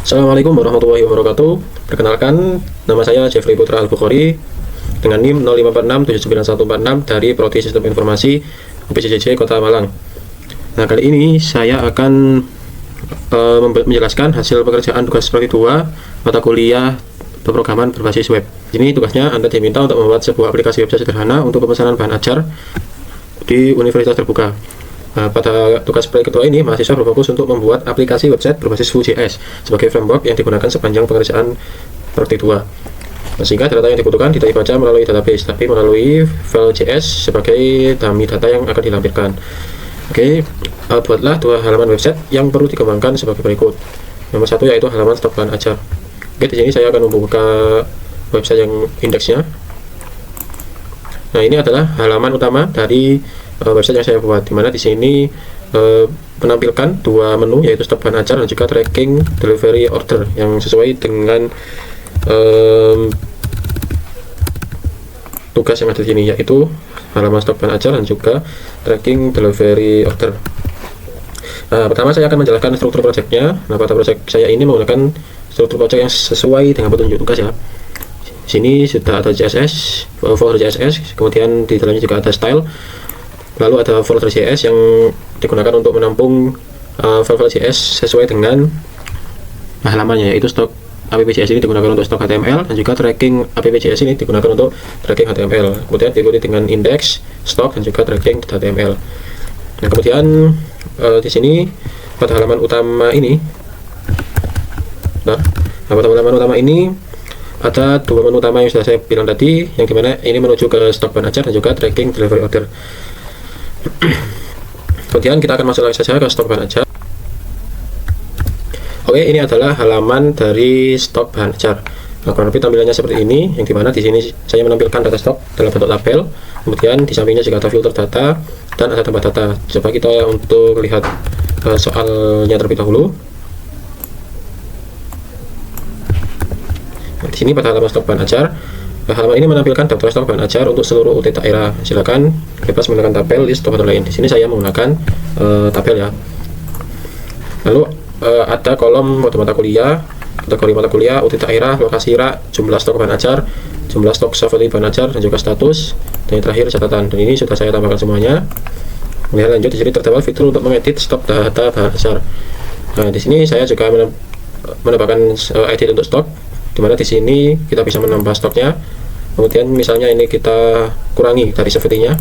Assalamualaikum warahmatullahi wabarakatuh. Perkenalkan, nama saya Jeffrey Putra Al-Bukhari dengan NIM 0546799146 dari Prodi Sistem Informasi UPJJJ Kota Malang. Nah, kali ini saya akan menjelaskan hasil pekerjaan tugas prodi 2 mata kuliah pemrograman berbasis web. Ini tugasnya Anda diminta untuk membuat sebuah aplikasi website sederhana untuk pemesanan bahan ajar di universitas terbuka. Nah, pada tugas proyek kedua ini, mahasiswa berfokus untuk membuat aplikasi website berbasis Vue.js sebagai framework yang digunakan sepanjang pengerjaan proyek 2. Nah, sehingga data yang dibutuhkan tidak dibaca melalui database, tapi melalui file.js sebagai dummy data yang akan dilampirkan. Oke, buatlah dua halaman website yang perlu dikembangkan sebagai berikut. Nomor satu yaitu halaman stok bahan ajar. Oke, di sini saya akan membuka website yang indeksnya. Nah, ini adalah halaman utama dari website yang saya buat, dimana di sini menampilkan dua menu yaitu stok bahan ajar dan juga tracking delivery order yang sesuai dengan tugas yang ada di sini, yaitu halaman stok bahan ajar dan juga tracking delivery order. Nah, pertama saya akan menjelaskan struktur projectnya. Nah, pada project saya ini menggunakan struktur project yang sesuai dengan petunjuk tugas ya. Di sini sudah ada CSS, folder CSS, kemudian di dalamnya juga ada style. Lalu ada folder JS yang digunakan untuk menampung file-file JS sesuai dengan halamannya, yaitu stok app.js ini digunakan untuk stok HTML dan juga tracking app.js ini digunakan untuk tracking HTML. Kemudian diikuti dengan index, stok dan juga tracking HTML. Nah, kemudian di sini pada halaman utama ini, pada halaman utama ini ada dua menu utama yang sudah saya bilang tadi, yang dimana ini menuju ke stok bahan ajar dan juga tracking delivery order. Kemudian kita akan masuk lagi saja ke stok bahan ajar. Oke, ini adalah halaman dari stok bahan ajar. Nah, kurang lebih tampilannya seperti ini, yang dimana di sini saya menampilkan data stok dalam bentuk tabel. Kemudian di sampingnya juga ada filter data dan ada tambah data. Coba kita untuk lihat soalnya terlebih dahulu. Nah, di sini pada halaman stok bahan ajar, halaman ini menampilkan daftar stok bahan ajar untuk seluruh UT daerah. Silakan bebas menggunakan tabel, list, atau lain. Di sini saya menggunakan tabel ya. Lalu ada kolom mata kuliah, kategori mata kuliah, UT daerah, lokasi rak, jumlah stok bahan ajar, jumlah stok software bahan ajar, dan juga status, dan yang terakhir catatan. Dan ini sudah saya tambahkan semuanya. Kemudian lanjut, di sini terdapat fitur untuk mengedit stok data bahan ajar. Nah, di sini saya juga menambahkan edit untuk stok, dimana di sini kita bisa menambah stoknya. Kemudian misalnya ini kita kurangi dari sepertinya.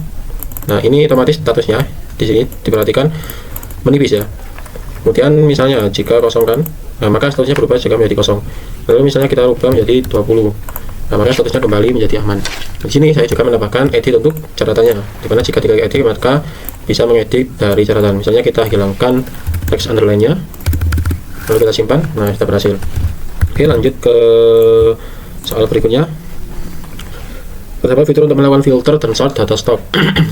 Nah, ini otomatis statusnya di sini diperhatikan menipis ya. Kemudian misalnya jika kosong kan, nah maka statusnya berubah jika menjadi kosong. Lalu misalnya kita rubah menjadi 20, nah maka statusnya kembali menjadi aman. Di sini saya juga menambahkan edit untuk catatannya, dimana jika diklik edit maka bisa mengedit dari catatan. Misalnya kita hilangkan teks underline-nya, lalu kita simpan. Nah, sudah berhasil. Oke, lanjut ke soal berikutnya. Terdapat fitur untuk melakukan filter dan sort data stok.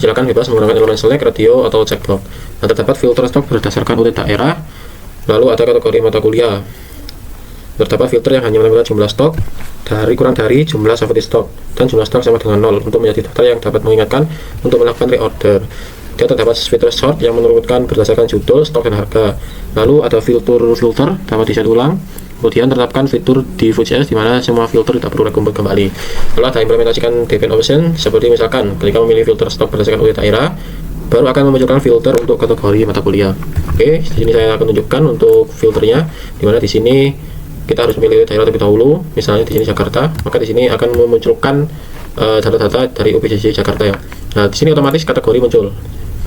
Silakan bebas menggunakan elemen select, radio, atau checkbox. Nah, terdapat filter stok berdasarkan UT daerah. Lalu ada kategori mata kuliah. Terdapat filter yang hanya menampilkan jumlah stok kurang dari jumlah software stok, dan jumlah stok sama dengan 0 untuk menjadi data yang dapat mengingatkan untuk melakukan reorder. Dia terdapat fitur sort yang menurunkan berdasarkan judul, stok, dan harga. Lalu ada filter dapat di-set ulang. Kemudian terapkan fitur di Vue.js di mana semua filter tidak perlu rekomend kembali. Lalu ada implementasikan depend option, seperti misalkan ketika memilih filter stok berdasarkan UT daerah, baru akan memunculkan filter untuk kategori mata kuliah. Oke, di sini saya akan tunjukkan untuk filternya, di mana di sini kita harus memilih daerah terlebih dahulu. Misalnya di sini Jakarta, maka di sini akan memunculkan data-data dari UPJJ Jakarta ya. Nah, di sini otomatis kategori muncul.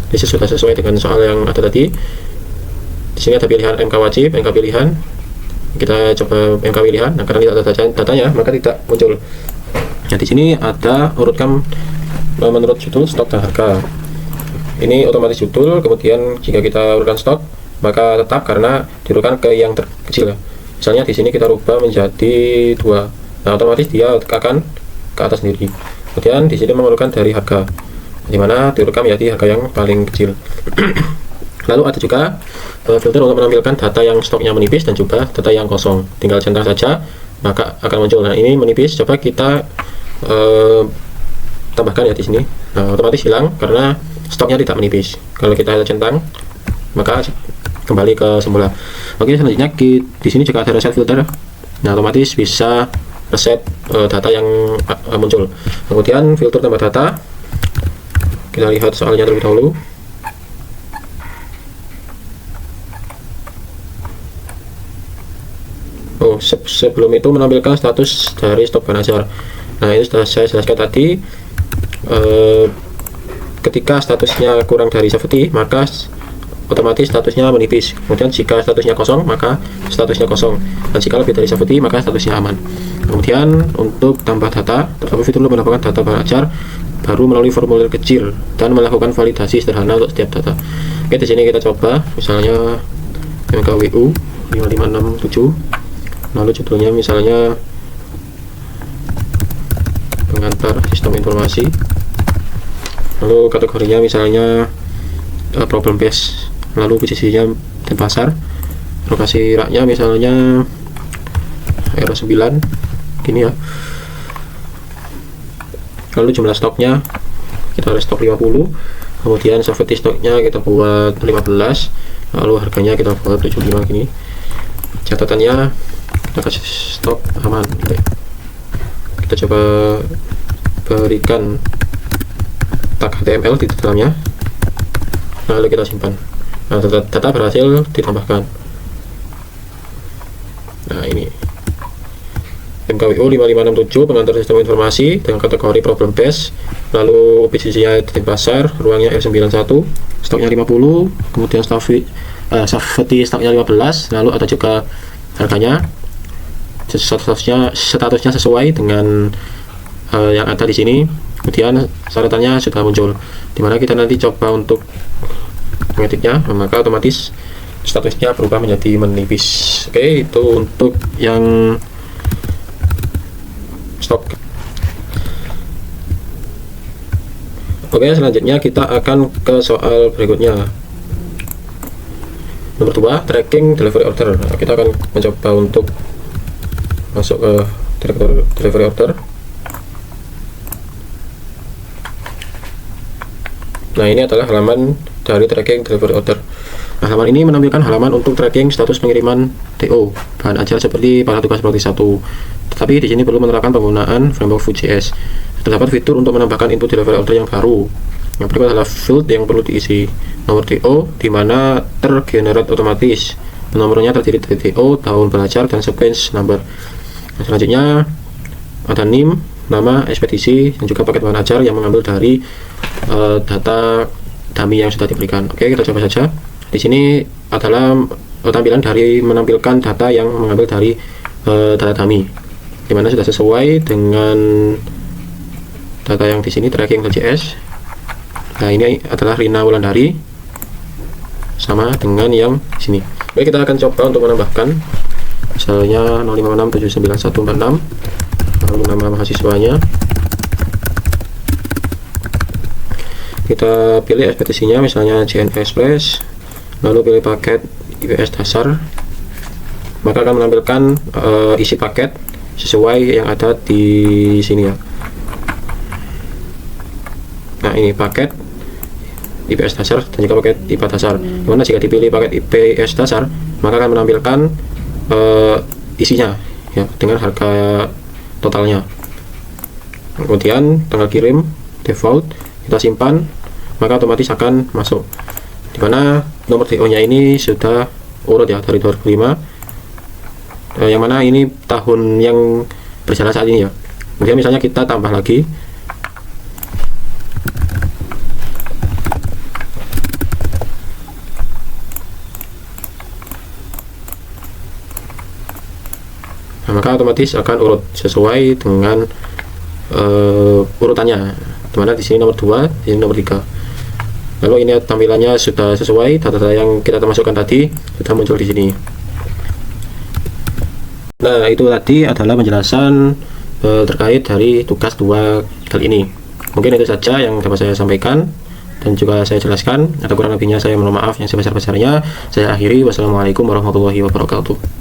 Ini sudah sesuai dengan soal yang ada tadi. Di sini ada pilihan MK wajib, MK pilihan. Kita coba MK pilihan. Nah, karena tidak ada datanya, maka tidak muncul. Nah, di sini ada urutkan menurut judul, stok, dan harga. Ini otomatis judul. Kemudian jika kita urutkan stok, maka tetap karena diurutkan ke yang terkecil. Misalnya di sini kita rubah menjadi 2. Nah, otomatis dia akan ke atas sendiri. Kemudian di sini mengurutkan dari harga, di mana diurutkan menjadi harga yang paling kecil. Lalu ada juga filter untuk menampilkan data yang stoknya menipis dan juga data yang kosong. Tinggal centang saja maka akan muncul. Nah, ini menipis, coba kita tambahkan ya di sini. Nah, otomatis hilang karena stoknya tidak menipis. Kalau kita centang maka kembali ke semula. Oke, selanjutnya di sini jika ada reset filter, nah otomatis bisa reset data yang muncul. Kemudian filter tambah data, kita lihat soalnya terlebih dahulu. Oh, sebelum itu menampilkan status dari stok bahan ajar. Nah, ini sudah saya jelaskan tadi. Ketika statusnya kurang dari safety, maka otomatis statusnya menipis. Kemudian jika statusnya kosong, maka statusnya kosong. Dan jika lebih dari safety, maka statusnya aman. Kemudian untuk tambah data, terdapat fitur menambahkan data bahan ajar baru melalui formulir kecil dan melakukan validasi sederhana untuk setiap data. Oke, di sini kita coba, misalnya MKWU 5567. Lalu judulnya misalnya pengantar sistem informasi, lalu kategorinya misalnya problem base, lalu posisinya dan pasar, lokasi raknya misalnya R9 gini ya. Lalu jumlah stoknya kita stok 50, kemudian safety stoknya kita buat 15, lalu harganya kita buat 75 gini. Catatannya kita kasih stok aman gitu ya. Kita coba berikan tag HTML di dalamnya, lalu kita simpan. Nah, data berhasil ditambahkan. Nah, ini MKWU 5567 pengantar sistem informasi dengan kategori problem base, lalu posisinya di pasar, ruangnya R91, stoknya 50, kemudian safety stoknya 15, lalu ada juga harganya. Statusnya sesuai dengan yang ada di sini. Kemudian syaratannya sudah muncul, dimana kita nanti coba untuk mengeditnya, maka otomatis statusnya berubah menjadi menipis. Oke, itu untuk yang stok. Oke, selanjutnya kita akan ke soal berikutnya. Nomor 2, tracking delivery order. Nah, kita akan mencoba untuk masuk ke delivery order. Nah, ini adalah halaman dari tracking delivery order. Nah, halaman ini menampilkan halaman untuk tracking status pengiriman TO bahan ajar seperti pada tugas praktis 1. Tetapi di sini perlu menerapkan penggunaan framework Vue.js. Terdapat fitur untuk menambahkan input delivery order yang baru. Yang berikut adalah field yang perlu diisi. Nomor TO di mana tergenerate otomatis. Nomornya terdiri dari TO, tahun belajar, dan sequence number. Nah, selanjutnya ada NIM, nama, ekspedisi, dan juga paket bahan ajar yang mengambil dari data dummy yang sudah diberikan. Oke, kita coba saja. Di sini adalah tampilan dari menampilkan data yang mengambil dari data dummy, dimana sudah sesuai dengan data yang di sini tracking.js. Nah, ini adalah Rina Wulandari sama dengan yang di sini. Baik, kita akan coba untuk menambahkan misalnya 056799146, lalu nama mahasiswanya. Kita pilih ekspedisinya misalnya JNE Express, lalu pilih paket IPS dasar, maka akan menampilkan isi paket sesuai yang ada di sini ya. Nah, ini paket IPS dasar dan juga paket IPA dasar. Dimana jika dipilih paket IPS dasar, maka akan menampilkan isinya ya dengan harga totalnya. Kemudian tanggal kirim default kita simpan, maka otomatis akan masuk. Dimana nomor TO nya ini sudah urut ya dari 2005, yang mana ini tahun yang berjalan saat ini ya. Kemudian misalnya kita tambah lagi, nah, maka otomatis akan urut sesuai dengan urutannya, dimana di sini nomor 2, di sini nomor 3. Lalu ini tampilannya sudah sesuai, data-data yang kita masukkan tadi sudah muncul di sini. Nah, itu tadi adalah penjelasan terkait dari tugas 2 kali ini. Mungkin itu saja yang dapat saya sampaikan dan juga saya jelaskan. Atau kurang lebihnya saya mohon maaf yang sebesar-besarnya. Saya akhiri. Wassalamualaikum warahmatullahi wabarakatuh.